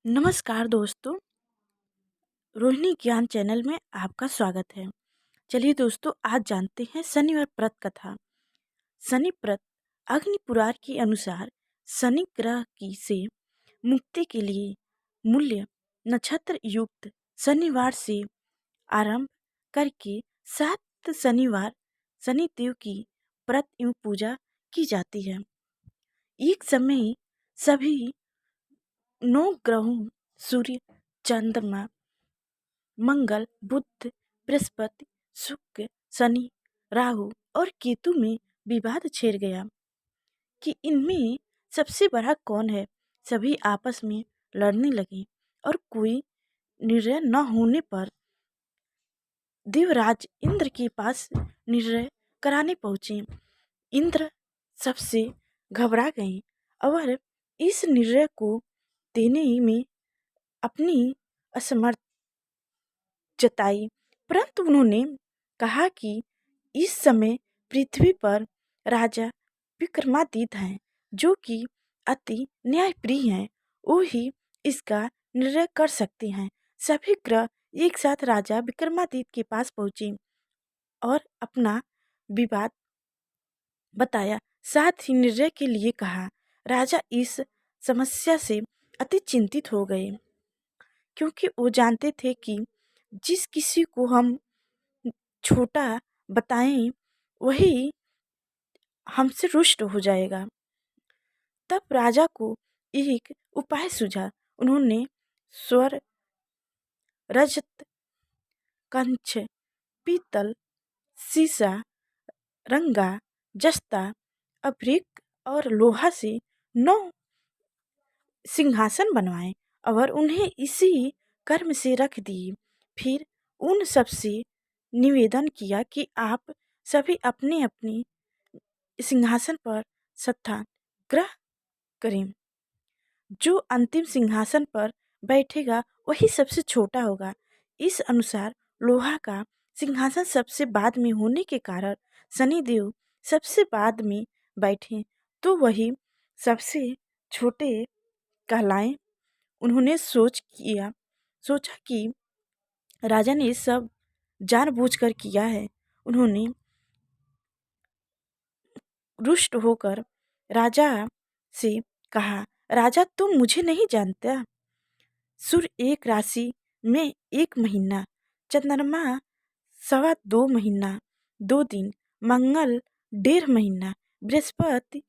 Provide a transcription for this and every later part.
नमस्कार दोस्तों, रोहिणी ज्ञान चैनल में आपका स्वागत है। चलिए दोस्तों, आज जानते हैं शनिवार व्रत कथा। शनि व्रत अग्नि पुराण के अनुसार शनि ग्रह की से मुक्ति के लिए मूल्य नक्षत्र युक्त शनिवार से आरंभ करके 7 शनिवार शनिदेव की व्रत एवं पूजा की जाती है। एक समय सभी 9 ग्रहों सूर्य, चंद्रमा, मंगल, बुध, बृहस्पति, शुक्र, शनि, राहु और केतु में विवाद छिड़ गया कि इनमें सबसे बड़ा कौन है। सभी आपस में लड़ने लगे और कोई निर्णय न होने पर देवराज इंद्र के पास निर्णय कराने पहुंचे। इंद्र सबसे घबरा गए और इस निर्णय को देने में अपनी असमर्थ जताई, परंतु उन्होंने कहा कि इस समय पृथ्वी पर राजा विक्रमादित्य हैं, जो कि अति न्यायप्रिय हैं। वो ही इसका निर्णय कर सकते हैं। सभी ग्रह एक साथ राजा विक्रमादित्य के पास पहुंचे और अपना विवाद बताया, साथ ही निर्णय के लिए कहा। राजा इस समस्या से अति चिंतित हो गए, क्योंकि वो जानते थे कि जिस किसी को हम छोटा बताएं वही हमसे रुष्ट हो जाएगा। तब राजा को एक उपाय सूझा। उन्होंने स्वर, रजत, कंच, पीतल, सीसा, रंगा, जस्ता, अभ्रिक और लोहा से 9 सिंहासन बनवाए और उन्हें इसी कर्म से रख दिए। फिर उन सबसे निवेदन किया कि आप सभी अपने अपने सिंहासन पर सत्याग्रह करें। जो अंतिम सिंहासन पर बैठेगा वही सबसे छोटा होगा। इस अनुसार लोहा का सिंहासन सबसे बाद में होने के कारण शनिदेव सबसे बाद में बैठे तो वही सबसे छोटे कहलाएं। उन्होंने सोचा कि राजा ने सब जानबूझकर किया है। उन्होंने रुष्ट होकर राजा से कहा, राजा तुम मुझे नहीं जानता। सूर्य एक राशि में 1 महीना, चंद्रमा 2.25 महीना 2 दिन, मंगल 1.5 महीना, बृहस्पति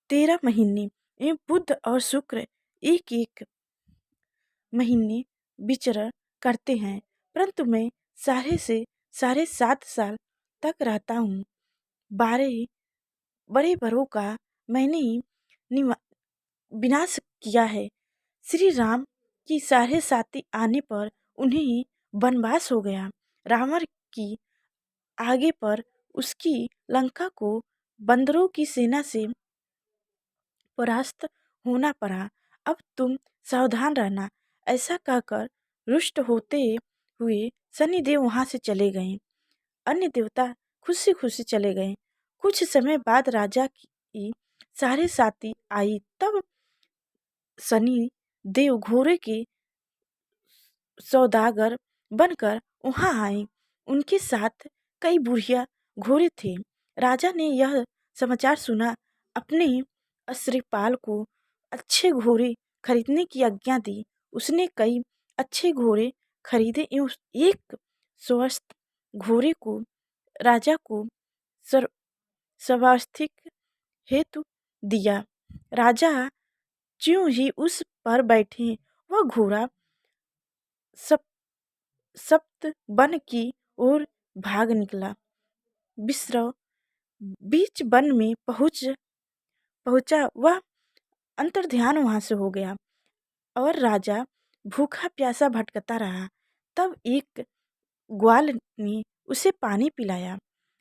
13 महीने एवं बुध और शुक्र 1 महीने विचरण करते हैं। परंतु मैं 7.5 तक रहता हूँ। 12 बड़े बरों का मैंने विनाश किया है। श्री राम की 7.5 आने पर उन्हें वनवास हो गया। रावण की आगे पर उसकी लंका को बंदरों की सेना से परास्त होना पड़ा। अब तुम सावधान रहना। ऐसा कहकर रुष्ट होते हुए शनिदेव वहां से चले गए। अन्य देवता खुशी खुशी चले गए। कुछ समय बाद राजा की 7.5 आई। तब शनि देव घोड़े के सौदागर बनकर वहां आए। उनके साथ कई बुढ़िया घोड़े थे। राजा ने यह समाचार सुना, अपने अश्रीपाल को अच्छे घोड़े खरीदने की आज्ञा दी। उसने कई अच्छे घोड़े खरीदे एवं एक स्वस्थ घोड़े को राजा को स्वास्थिक हेतु दिया। राजा ज्यों ही उस पर बैठे, वह घोड़ा सप्त वन की ओर भाग निकला। विश्रव बीच वन में पहुंचा, वह अंतर्ध्यान वहां से हो गया और राजा भूखा प्यासा भटकता रहा। तब एक ग्वाल ने उसे पानी पिलाया।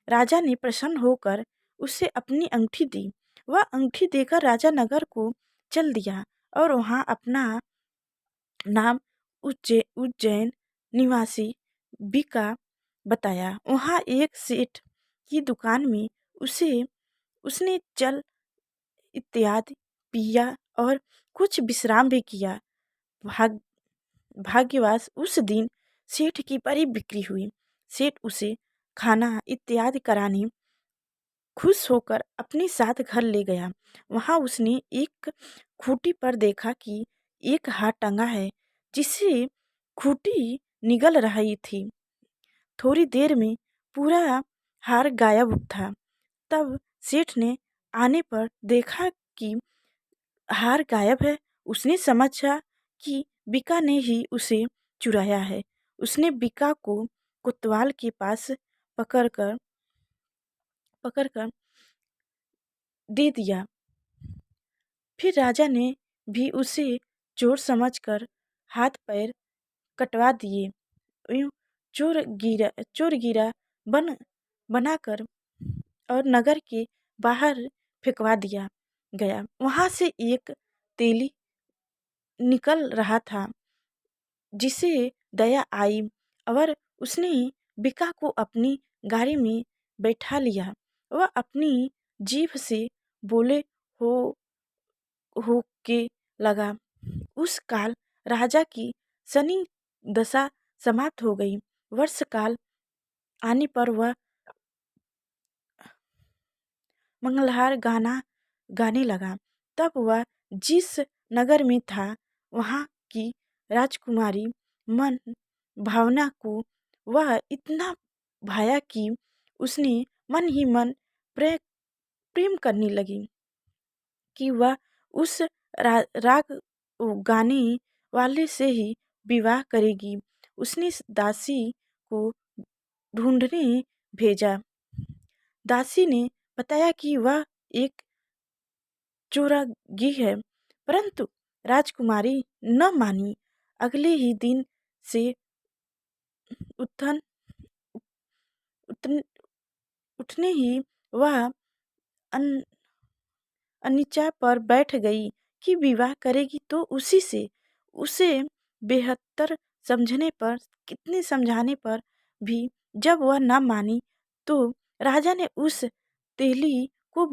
राजा ने प्रसन्न होकर उसे अपनी अंगूठी दी। वह अंगूठी देकर राजा नगर को चल दिया और वहां अपना नाम उज्जैन निवासी बिका बताया। वहां एक सेठ की दुकान में उसने जल इत्यादि पिया और कुछ विश्राम भी किया। भाग भाग्यवश उस दिन सेठ की बड़ी बिक्री हुई। सेठ उसे खाना इत्यादि कराने खुश होकर अपने साथ घर ले गया। वहाँ उसने एक खूंटी पर देखा कि एक हार टंगा है जिससे खूंटी निगल रही थी। थोड़ी देर में पूरा हार गायब था। तब सेठ ने आने पर देखा कि हार गायब है। उसने समझा कि बीका ने ही उसे चुराया है। उसने बीका को कोतवाल के पास पकड़कर पकड़कर दे दिया। फिर राजा ने भी उसे चोर समझकर हाथ पैर कटवा दिए। यूं चोर गिरा बन बनाकर और नगर के बाहर फेंकवा दिया गया। वहाँ से एक तेली निकल रहा था जिसे दया आई और उसने बिका को अपनी गाड़ी में बैठा लिया। वह अपनी जीभ से बोले हो हो के लगा। उस काल राजा की शनि दशा समाप्त हो गई। वर्ष काल आने पर वह मंगलहार गाना गाने लगा। तब वह जिस नगर में था वहाँ की राजकुमारी मन भावना को वह इतना भाया कि उसने मन ही मन प्रेम करने लगी कि वह उस राग गाने वाले से ही विवाह करेगी। उसने दासी को ढूंढने भेजा। दासी ने बताया कि वह एक चोरागी है, परंतु राजकुमारी न मानी। अगले ही दिन से उठन उठन- उठने ही वह अन, अनिचा पर बैठ गई कि विवाह करेगी तो उसी से। उसे बेहतर समझने पर कितने समझाने पर भी जब वह न मानी तो राजा ने उस तेली को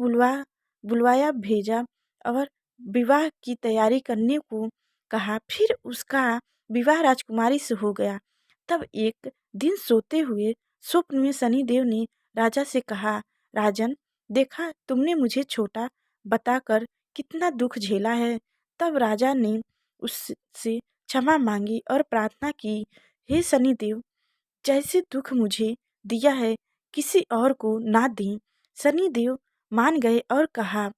बुलवाया भेजा और विवाह की तैयारी करने को कहा। फिर उसका विवाह राजकुमारी से हो गया। तब एक दिन सोते हुए स्वप्न में शनिदेव ने राजा से कहा, राजन, देखा तुमने मुझे छोटा बताकर कितना दुख झेला है। तब राजा ने उससे क्षमा मांगी और प्रार्थना की, हे शनिदेव, जैसे दुख मुझे दिया है किसी और को ना दें। शनिदेव मान गए और कहा,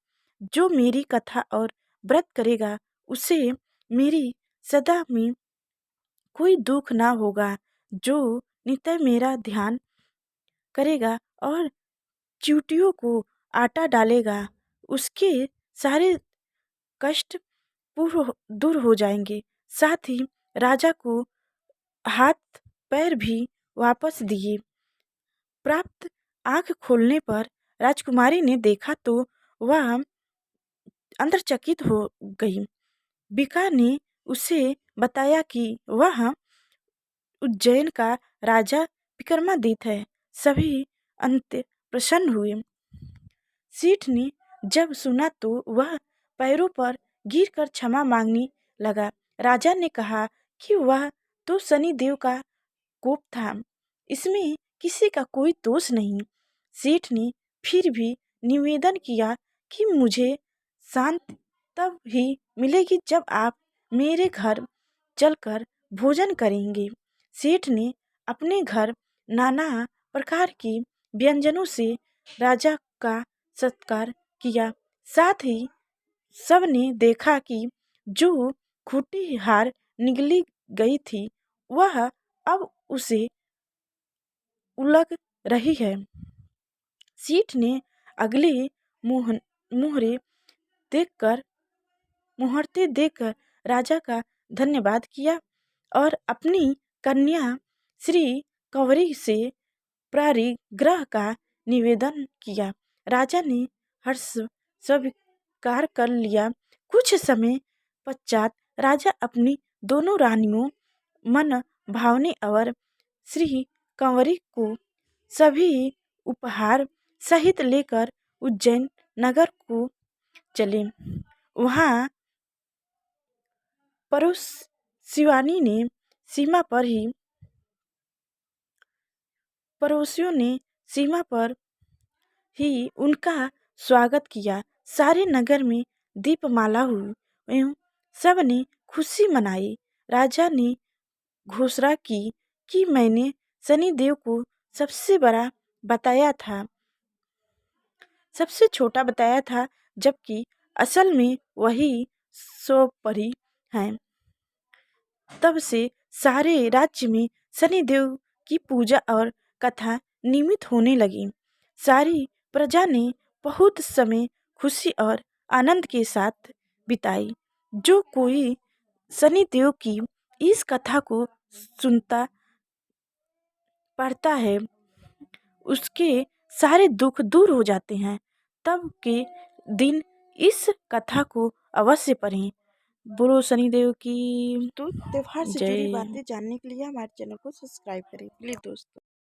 जो मेरी कथा और व्रत करेगा उसे मेरी सदा में कोई दुख ना होगा। जो नित्य मेरा ध्यान करेगा और चींटियों को आटा डालेगा उसके सारे कष्ट दूर हो जाएंगे। साथ ही राजा को हाथ पैर भी वापस दिए। प्राप्त आंख खोलने पर राजकुमारी ने देखा तो वह अंतरचकित हो गई। बीका ने उसे बताया कि वह उज्जैन का राजा विक्रमादित्य है। सभी अंत प्रसन्न हुए। सेठ ने जब सुना तो वह पैरों पर गिरकर क्षमा मांगने लगा। राजा ने कहा कि वह तो शनिदेव का कोप था, इसमें किसी का कोई दोष नहीं। सेठ ने फिर भी निवेदन किया कि मुझे शांति तब ही मिलेगी जब आप मेरे घर चलकर भोजन करेंगे। सेठ ने अपने घर नाना प्रकार के व्यंजनों से राजा का सत्कार किया। साथ ही सबने देखा कि जो खूंटी हार निगली गई थी वह अब उसे उलग रही है। सेठ ने अगले मोहन मोहरे देखकर मुहूर्ते देखकर राजा का धन्यवाद किया और अपनी कन्या श्री कंवरी से परिग्रह का निवेदन किया। राजा ने हर्ष स्वीकार कर लिया। कुछ समय पश्चात राजा अपनी दोनों रानियों मन भावनी और श्री कंवरी को सभी उपहार सहित लेकर उज्जैन नगर को चले। वहाँ पड़ोस शिवानी ने सीमा पर ही पड़ोसियों ने सीमा पर ही उनका स्वागत किया। सारे नगर में दीपमाला हुई एवं सब ने खुशी मनाई। राजा ने घोषणा की कि मैंने शनिदेव को सबसे बड़ा बताया था, सबसे छोटा बताया था, जबकि असल में वही स्वपरी हैं। तब से सारे राज्य में शनिदेव की पूजा और कथा नियमित होने लगी। सारी प्रजा ने बहुत समय खुशी और आनंद के साथ बिताई। जो कोई शनिदेव की इस कथा को सुनता पढ़ता है, उसके सारे दुख दूर हो जाते हैं। तब के दिन इस कथा को अवश्य पढ़ें। बोलो शनिदेव की तो त्योहार से जुड़ी जय। बातें जानने के लिए हमारे चैनल को सब्सक्राइब करें प्लीज दोस्तों।